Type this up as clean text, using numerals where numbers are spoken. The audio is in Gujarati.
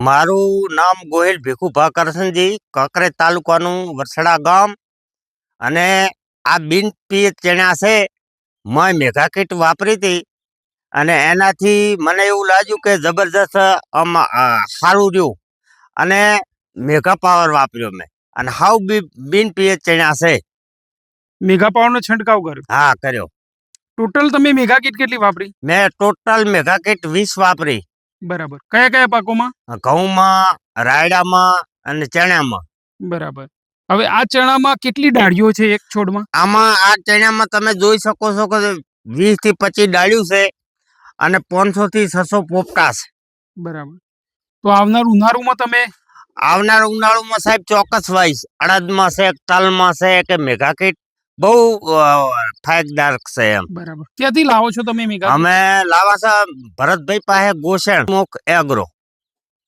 મારું નામ ગોહિલ ભીખુભા કરશનજી, કાંકરેજ તાલુકાનું વરસડા ગામ. અને આ બિન પિયત ચણા છે, મેં મેગા કીટ વાપરી હતી અને એનાથી મને એવું લાગ્યું કે જબરજસ્ત આમ સારું રહ્યું. અને મેગા પાવર વાપર્યો મેં અને હાવ બિન પિયત ચણા છે. મેગા પાવરનો છંટકાવ કર્યો? હા, કર્યો. ટોટલ તમે મેગા કીટ કેટલી વાપરી? મેં ટોટલ મેગા કીટ 20 વાપરી. બરાબર. કયા કયા પાકોમાં? ઘઉંમાં, રાયડામાં અને ચણામાં. બરાબર. હવે આ ચણામાં કેટલી ડાળીઓ છે એક છોડમાં? આમાં આ ચણામાં તમે જોઈ શકો છો કે 20 થી 25 ડાળ્યું છે અને 500 થી 600 પોપટા છે. બરાબર. તો આવનાર ઉનાળુમાં તમે? આવનાર ઉનાળુમાં સાહેબ ચોક્કસ વાઈશ. અડદમાં છે, તલમાં છે કે મેગા કીટ બહુ ફાયદાકારક છે એમ. બરાબર. ક્યાંથી લાવો છો તમે મેગા? અમે લાવા છે ભરતભાઈ પાસે, ગોસેણ મુખ એગ્રો.